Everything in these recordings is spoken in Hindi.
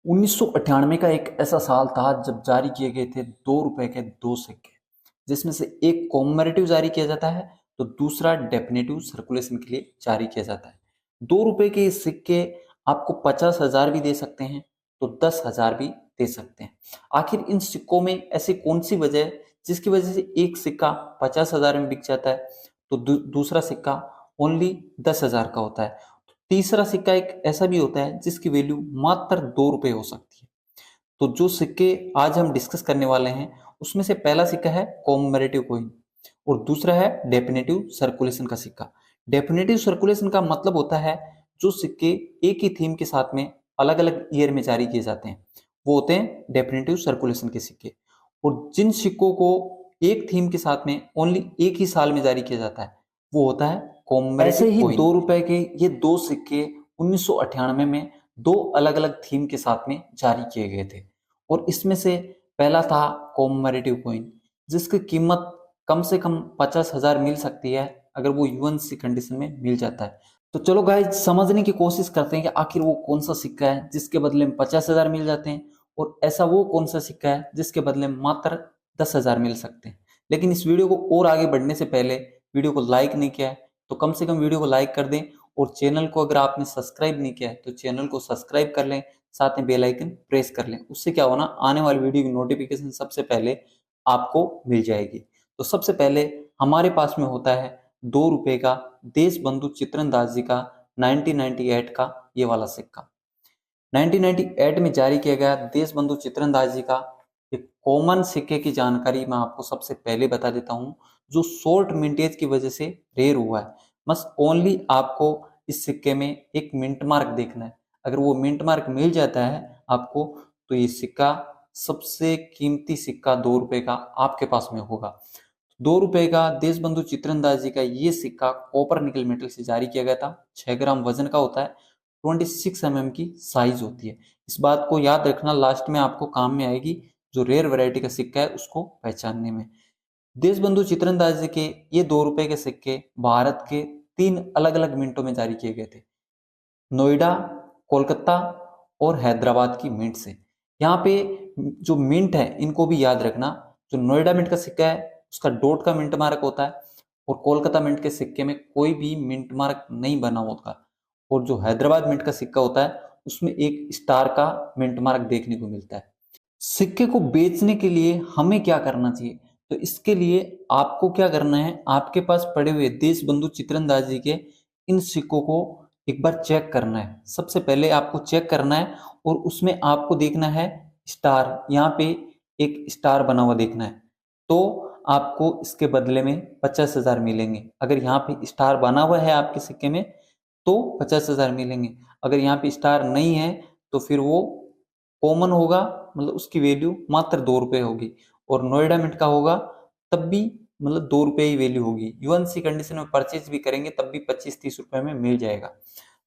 1998 का एक ऐसा साल था जब जारी किए गए थे 2 रुपए के 2 सिक्के, जिसमें से एक कॉमेमोरेटिव जारी किया जाता है तो दूसरा डेफिनेटिव सर्कुलेशन के लिए जारी किया जाता है। 2 रुपए के ये सिक्के आपको 50,000 भी दे सकते हैं तो 10,000 भी दे सकते हैं। आखिर इन सिक्कों में ऐसी कौन सी वजह है जिसकी वजह से एक सिक्का 50,000 में बिक जाता है तो दूसरा सिक्का ओनली 10,000 का होता है। तीसरा सिक्का एक ऐसा भी होता है जिसकी वैल्यू मात्र 2 रुपए हो सकती है। तो जो सिक्के आज हम डिस्कस करने वाले हैं उसमें से पहला सिक्का है कॉमेमोरेटिव कॉइन और दूसरा है डेफिनेटिव सर्कुलेशन का सिक्का। डेफिनेटिव सर्कुलेशन का मतलब होता है जो सिक्के एक ही थीम के साथ में अलग अलग ईयर में जारी किए जाते हैं वो होते हैं डेफिनेटिव सर्कुलेशन के सिक्के। और जिन सिक्कों को एक थीम के साथ में ओनली एक ही साल में जारी किया जाता है वो होता है कॉमेमोरेटिव ऐसे ही 2 रुपए के ये दो सिक्के 1998 में दो अलग अलग थीम के साथ में जारी किए गए थे। और इसमें से पहला था कॉमेमोरेटिव कॉइन जिसकी कीमत कम से कम 50,000 मिल सकती है अगर वो यूएनसी कंडीशन में मिल जाता है। तो चलो गाइज समझने की कोशिश करते हैं कि आखिर वो कौन सा सिक्का है जिसके बदले में 50,000 मिल जाते हैं और ऐसा वो कौन सा सिक्का है जिसके बदले में मात्र 10,000 मिल सकते हैं। लेकिन इस वीडियो को और आगे बढ़ने से पहले वीडियो को लाइक नहीं किया है तो कम से कम वीडियो को लाइक कर दें और चैनल को अगर आपने सब्सक्राइब नहीं किया है तो चैनल को सब्सक्राइब कर लें, साथ में बेल आइकन प्रेस कर लें। उससे क्या होना, आने वाली वीडियो की नोटिफिकेशन सबसे पहले आपको मिल जाएगी। तो सबसे पहले हमारे पास में होता है 2 रुपए का देश बंधु चित्रनदास जी का 1998 का ये वाला सिक्का। 1998 में जारी किया गया देश बंधु चित्रनदास जी का एक कॉमन सिक्के की जानकारी मैं आपको सबसे पहले बता देता हूं जो शॉर्ट मिंटेज की वजह से रेयर हुआ है। बस ओनली आपको इस सिक्के में एक मिंट मार्क देखना है। अगर वो मिंट मार्क मिल जाता है आपको तो ये सिक्का सबसे कीमती सिक्का 2 रुपए का आपके पास में होगा। 2 रुपए का देश बंधु चित्रनदास जी का ये सिक्का कॉपर निकल मेटल से जारी किया गया था। 6 ग्राम वजन का होता है, 26 mm की साइज होती है। इस बात को याद रखना, लास्ट में आपको काम में आएगी जो रेयर वैरायटी का सिक्का है उसको पहचानने में। देशबंधु चित्रनदास जी के ये 2 रुपए के सिक्के भारत के 3 अलग अलग मिंटों में जारी किए गए थे, नोएडा, कोलकाता और हैदराबाद की मिंट से। यहाँ पे जो मिंट है इनको भी याद रखना। जो नोएडा मिंट का सिक्का है उसका डॉट का मिंट मार्क होता है और कोलकाता मिंट के सिक्के में कोई भी मिंट मार्क नहीं बना होता। और जो हैदराबाद मिंट का सिक्का होता है उसमें एक स्टार का मिंट मार्क देखने को मिलता है। सिक्के को बेचने के लिए हमें क्या करना चाहिए, तो इसके लिए आपको क्या करना है, आपके पास पड़े हुए देश बंधु चित्रनदास जी के इन सिक्कों को एक बार चेक करना है। सबसे पहले आपको चेक करना है और उसमें आपको देखना है स्टार, यहाँ पे एक स्टार बना हुआ देखना है तो आपको इसके बदले में 50,000 मिलेंगे। अगर यहाँ पे स्टार बना हुआ है आपके सिक्के में तो 50,000 मिलेंगे। अगर यहाँ पे स्टार नहीं है तो फिर वो कॉमन होगा, मतलब उसकी वैल्यू मात्र 2 रुपए होगी। और नोएडा मिंट का होगा तब भी मतलब 2 रुपए ही वैल्यू होगी। यूएनसी कंडीशन में परचेज भी करेंगे तब भी 25-30 रुपए में मिल जाएगा।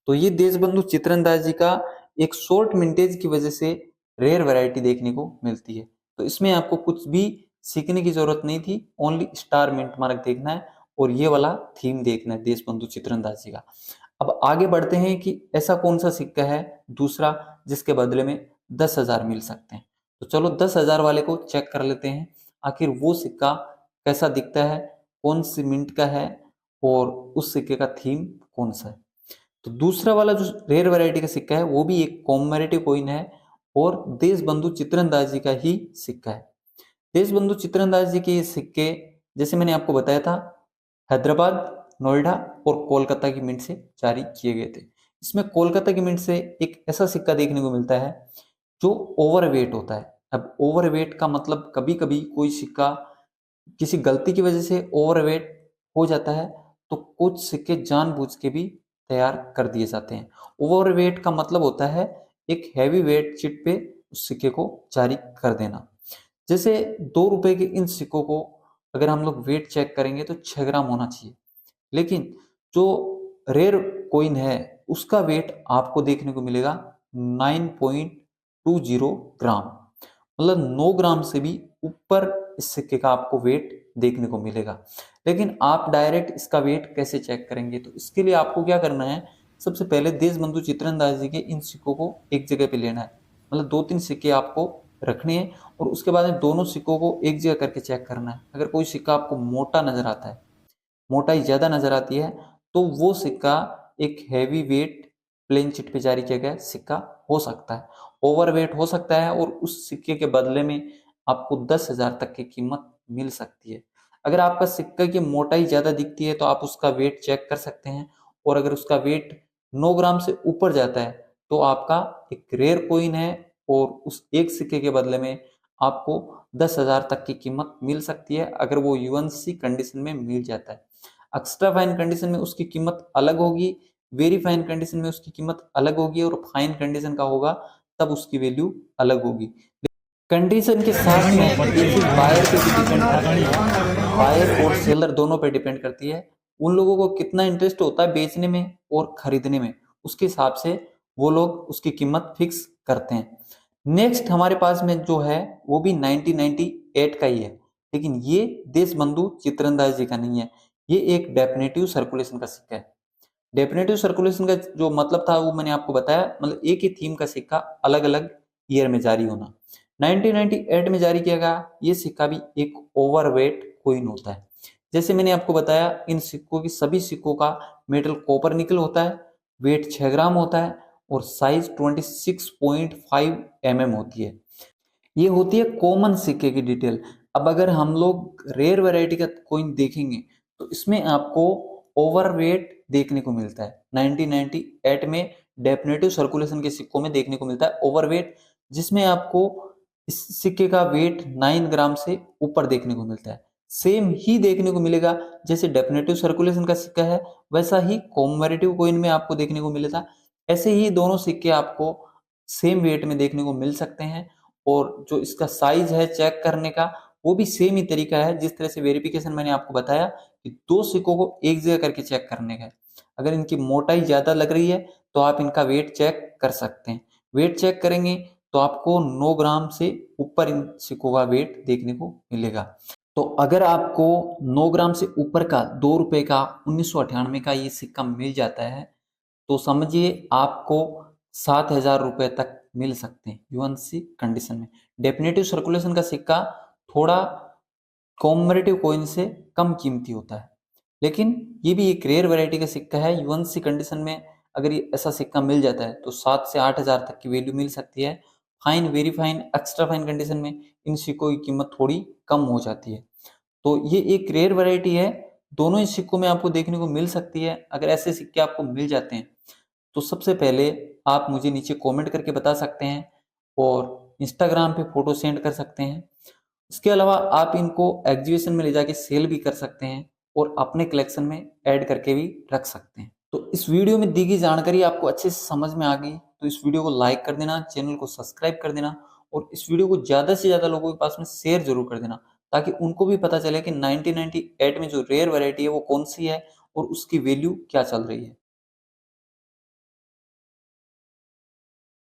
तो ये देशबंधु चित्रनदास जी का एक शॉर्ट मिंटेज की वजह से रेयर वैरायटी देखने को मिलती है। तो इसमें आपको कुछ भी सीखने की जरूरत नहीं थी, ओनली स्टार मिंट मार्क देखना है और ये वाला थीम देखना है देशबंधु चित्रनदास जी का। अब आगे बढ़ते हैं कि ऐसा कौन सा सिक्का है दूसरा जिसके बदले में 10,000 मिल सकते हैं। तो चलो 10,000 वाले को चेक कर लेते हैं, आखिर वो सिक्का कैसा दिखता है, कौन सी मिंट का है और उस सिक्के का थीम कौन सा है। तो दूसरा वाला जो रेयर वैरायटी का सिक्का है वो भी एक कॉमेमोरेटिव कॉइन है और देशबंधु चित्रनदास जी का ही सिक्का है। देशबंधु चित्रनदास जी के ये सिक्के जैसे मैंने आपको बताया था हैदराबाद, नोएडा और कोलकाता की मिंट से जारी किए गए थे। इसमें कोलकाता की मिंट से एक ऐसा सिक्का देखने को मिलता है जो ओवरवेट होता है। अब ओवरवेट का मतलब कभी कभी कोई सिक्का किसी गलती की वजह से ओवरवेट हो जाता है तो कुछ सिक्के जानबूझ के भी तैयार कर दिए जाते हैं। ओवरवेट का मतलब होता है एक हैवी वेट चिट पे उस सिक्के को जारी कर देना। जैसे 2 रुपए के इन सिक्कों को अगर हम लोग वेट चेक करेंगे तो 6 ग्राम होना चाहिए, लेकिन जो रेयर कॉइन है उसका वेट आपको देखने को मिलेगा 9.20 ग्राम, मतलब 9 ग्राम से भी ऊपर इस सिक्के का आपको वेट देखने को मिलेगा। लेकिन आप डायरेक्ट इसका वेट कैसे चेक करेंगे, तो इसके लिए आपको क्या करना है, सबसे पहले देशबंधु चित्रनदास जी के इन सिक्कों को एक जगह पे लेना है मतलब 2-3 सिक्के आपको रखने हैं और उसके बाद में दोनों सिक्कों को एक जगह करके चेक करना है। अगर कोई सिक्का आपको मोटा नज़र आता है, मोटाई ज़्यादा नज़र आती है, तो वो सिक्का एक हैवी वेट प्लेन चिट पे जारी किया गया सिक्का हो सकता है। ओवर वेट हो सकता है और उस सिक्के के बदले में आपको 10,000 तक की कीमत मिल सकती है। अगर आपका सिक्के की मोटाई ज़्यादा दिखती है तो आप उसका वेट चेक कर सकते हैं और अगर उसका वेट 9 ग्राम से ऊपर जाता है तो आपका एक रेयर कॉइन है और उस एक सिक्के के बदले में आपको 10,000 तक की कीमत मिल सकती है अगर वो यूएनसी कंडीशन में मिल जाता है। एक्स्ट्रा फाइन कंडीशन में उसकी कीमत अलग होगी, वेरी फाइन कंडीशन में उसकी कीमत अलग होगी और फाइन कंडीशन का होगा तब उसकी वैल्यू अलग होगी। कंडीशन के साथ में एक चीज बायर पे भी डिपेंड करती है, बायर और सेलर दोनों पे डिपेंड करती है। उन लोगों को कितना इंटरेस्ट होता है बेचने में और खरीदने में, उसके हिसाब से वो लोग उसकी कीमत फिक्स करते हैं। नेक्स्ट हमारे पास में जो है वो भी 1998 का ही है, लेकिन ये देशबंधु चित्रंदाजी का नहीं है, ये एक डेफिनेटिव सर्कुलेशन का सिक्का है। डेफिनेटिव सर्कुलेशन का जो मतलब था वो मैंने आपको बताया, मतलब एक ही थीम का सिक्का अलग अलग ईयर में जारी होना। 1998 में जारी किया गया ये सिक्का भी एक ओवरवेट कॉइन होता है। जैसे मैंने आपको बताया इन सिक्कों की सभी सिक्कों का मेटल कॉपर निकल होता है, वेट 6 ग्राम होता है और साइज 26.5 होती है। ये होती है कॉमन सिक्के की डिटेल। अब अगर हम लोग रेयर वैरायटी का कॉइन देखेंगे तो इसमें आपको ओवरवेट देखने को मिलता है। 1998 में डेफिनेटिव सर्कुलेशन के सिक्कों में देखने को मिलता है ओवरवेट, जिसमें आपको इस सिक्के का वेट 9 ग्राम से ऊपर देखने को मिलता है। सेम ही देखने को मिलेगा जैसे डेफिनेटिव सर्कुलेशन का सिक्का है वैसा ही कॉमेमोरेटिव कॉइन में आपको देखने को मिलेगा। ऐसे ही दोनों सिक्के आपको सेम वेट में देखने को मिल सकते हैं और जो इसका साइज है चेक करने का वो भी सेम ही तरीका है जिस तरह से वेरिफिकेशन मैंने आपको बताया कि दो सिक्कों को एक जगह करके चेक करने का है। अगर इनकी मोटाई ज्यादा लग रही है तो आप इनका वेट चेक कर सकते हैं। वेट चेक करेंगे तो आपको 9 ग्राम से ऊपर इन सिक्कों का वेट देखने को मिलेगा। तो अगर आपको 9 ग्राम से ऊपर का 2 रुपए का 1998 का ये सिक्का मिल जाता है तो समझिए आपको 7,000 रुपए तक मिल सकते हैं यूएनसी कंडीशन में। डेफिनेटिव सर्कुलेशन का सिक्का थोड़ा कॉमेमोरेटिव कॉइन से कम कीमती होता है, लेकिन ये भी एक रेयर वैरायटी का सिक्का है। यूएनसी कंडीशन में अगर ये ऐसा सिक्का मिल जाता है तो 7 से 8,000 तक की वैल्यू मिल सकती है। Fine, very fine, extra fine condition में इन सिक्कों की कीमत थोड़ी कम हो जाती है। तो ये एक रेयर वैरायटी है, दोनों ही सिक्कों में आपको देखने को मिल सकती है। अगर ऐसे सिक्के आपको मिल जाते हैं तो सबसे पहले आप मुझे नीचे कमेंट करके बता सकते हैं और इंस्टाग्राम पे फोटो सेंड कर सकते हैं। इसके अलावा आप इनको एग्जीबिशन में ले जाके सेल भी कर सकते हैं और अपने कलेक्शन में ऐड करके भी रख सकते हैं। तो इस वीडियो में दी गई जानकारी आपको अच्छे से समझ में आ गई तो इस वीडियो को लाइक कर देना, चैनल को सब्सक्राइब कर देना और इस वीडियो को ज़्यादा से ज़्यादा लोगों के पास में शेयर जरूर कर देना ताकि उनको भी पता चले कि 1998 में जो रेयर वैरायटी है वो कौन सी है और उसकी वैल्यू क्या चल रही है।